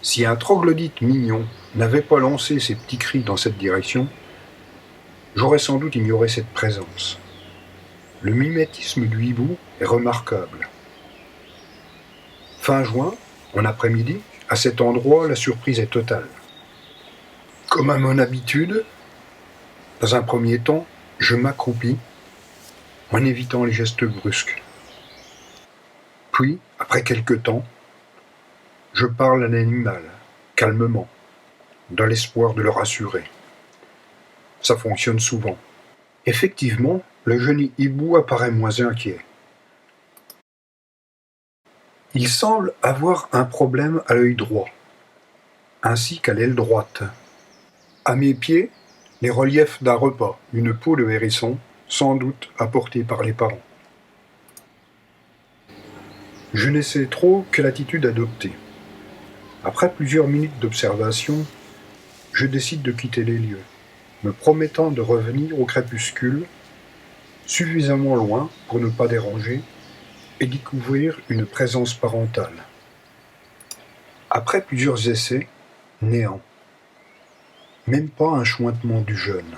Si un troglodyte mignon n'avait pas lancé ses petits cris dans cette direction, j'aurais sans doute ignoré cette présence. Le mimétisme du hibou est remarquable. Fin juin, en après-midi, à cet endroit, la surprise est totale. Comme à mon habitude, dans un premier temps, je m'accroupis en évitant les gestes brusques. Puis, après quelque temps, je parle à l'animal, calmement, dans l'espoir de le rassurer. Ça fonctionne souvent. Effectivement, le jeune hibou apparaît moins inquiet. Il semble avoir un problème à l'œil droit, ainsi qu'à l'aile droite. À mes pieds, les reliefs d'un repas, une peau de hérisson, sans doute apportée par les parents. Je ne sais trop quelle attitude adopter. Après plusieurs minutes d'observation, je décide de quitter les lieux, me promettant de revenir au crépuscule, suffisamment loin pour ne pas déranger, et découvrir une présence parentale. Après plusieurs essais, néant. Même pas un chointement du jeune.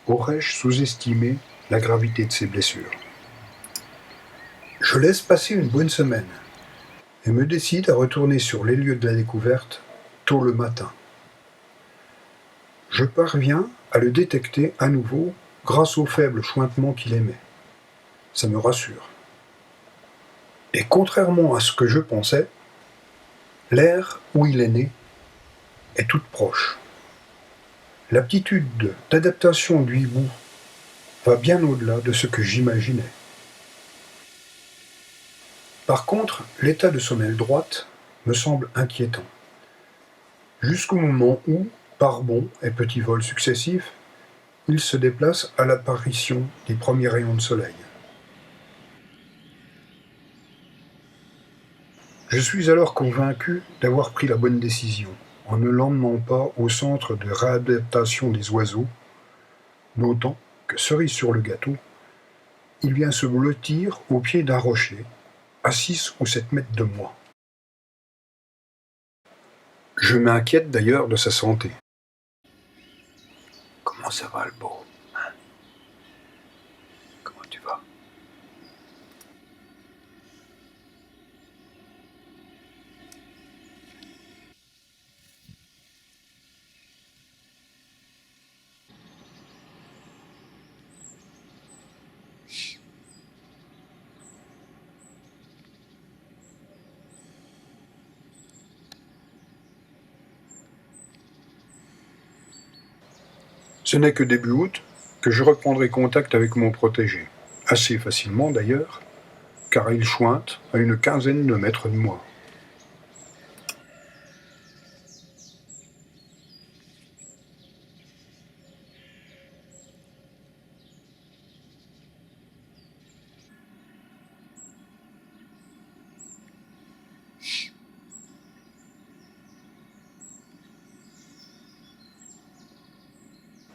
Aurais-je sous-estimé la gravité de ses blessures? Je laisse passer une bonne semaine et me décide à retourner sur les lieux de la découverte tôt le matin. Je parviens à le détecter à nouveau grâce au faible chointement qu'il émet. Ça me rassure. Et contrairement à ce que je pensais, l'aire où il est né est toute proche. L'aptitude d'adaptation du hibou va bien au-delà de ce que j'imaginais. Par contre, l'état de son aile droite me semble inquiétant. Jusqu'au moment où, par bonds et petits vols successifs, il se déplace à l'apparition des premiers rayons de soleil. Je suis alors convaincu d'avoir pris la bonne décision, en ne l'emmenant pas au centre de réadaptation des oiseaux, notant que, cerise sur le gâteau, il vient se blottir au pied d'un rocher, à 6 ou 7 mètres de moi. Je m'inquiète d'ailleurs de sa santé. Comment ça va, le beau? Comment tu vas? Ce n'est que début août que je reprendrai contact avec mon protégé, assez facilement d'ailleurs, car il chointe à une quinzaine de mètres de moi.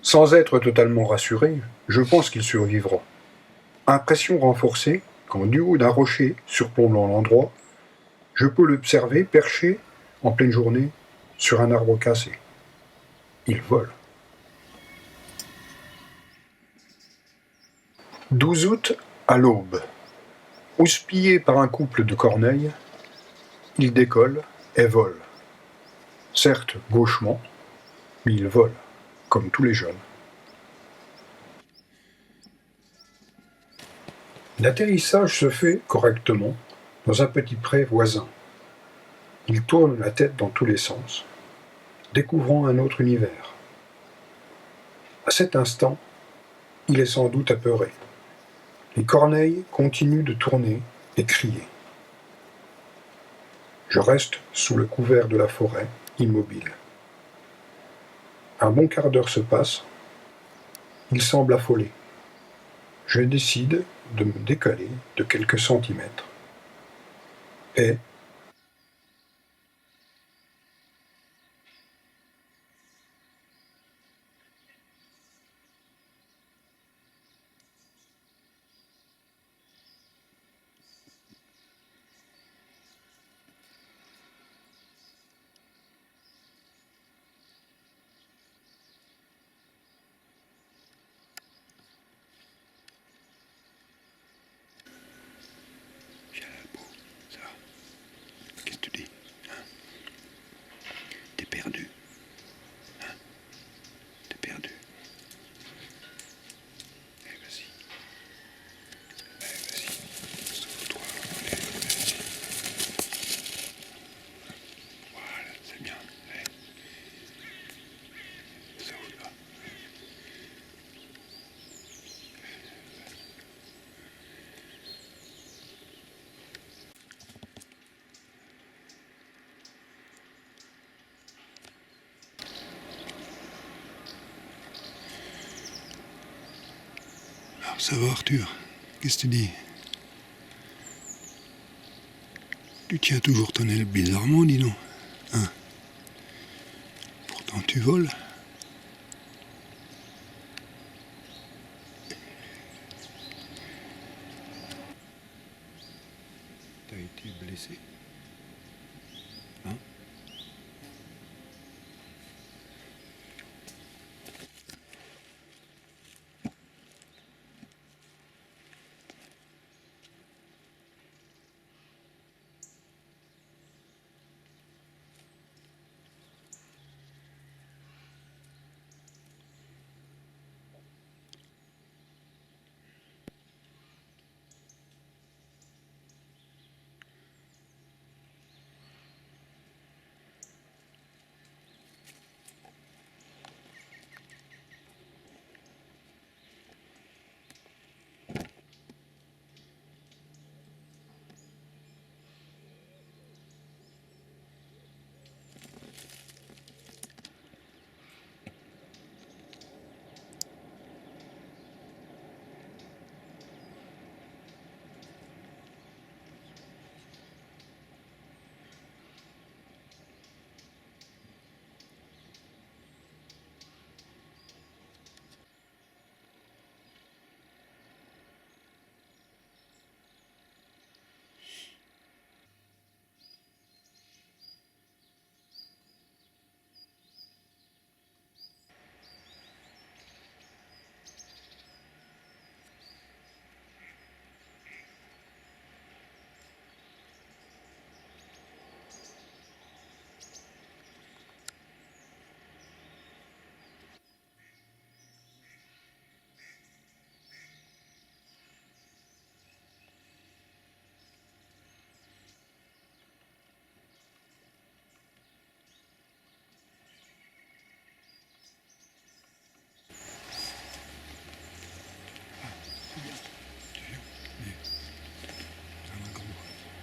Sans être totalement rassuré, je pense qu'il survivra. Impression renforcée quand du haut d'un rocher surplombant l'endroit, je peux l'observer perché en pleine journée sur un arbre cassé. Il vole. 12 août à l'aube. Houspillé par un couple de corneilles, il décolle et vole. Certes gauchement, mais il vole, comme tous les jeunes. L'atterrissage se fait correctement dans un petit pré voisin. Il tourne la tête dans tous les sens, découvrant un autre univers. À cet instant, il est sans doute apeuré. Les corneilles continuent de tourner et crier. Je reste sous le couvert de la forêt, immobile. Un bon quart d'heure se passe. Il semble affolé. Je décide de me décaler de quelques centimètres. Et, Ça va Arthur? Qu'est-ce que tu dis? Tu tiens toujours ton aile bizarrement, dis donc. Hein? Pourtant tu voles. T'as été blessé? Hein?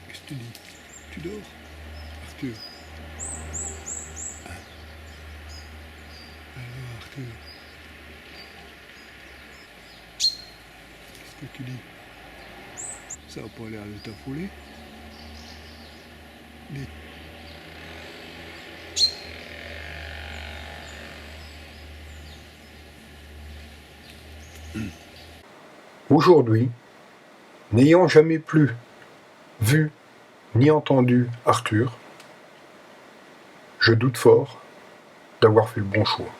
Qu'est-ce que tu dis? Tu dors, Arthur? Alors, Arthur, qu'est-ce que tu dis? Ça n'a pas l'air de t'affoler. Dis. Aujourd'hui, n'ayant jamais plus vu ni entendu Arthur, je doute fort d'avoir fait le bon choix.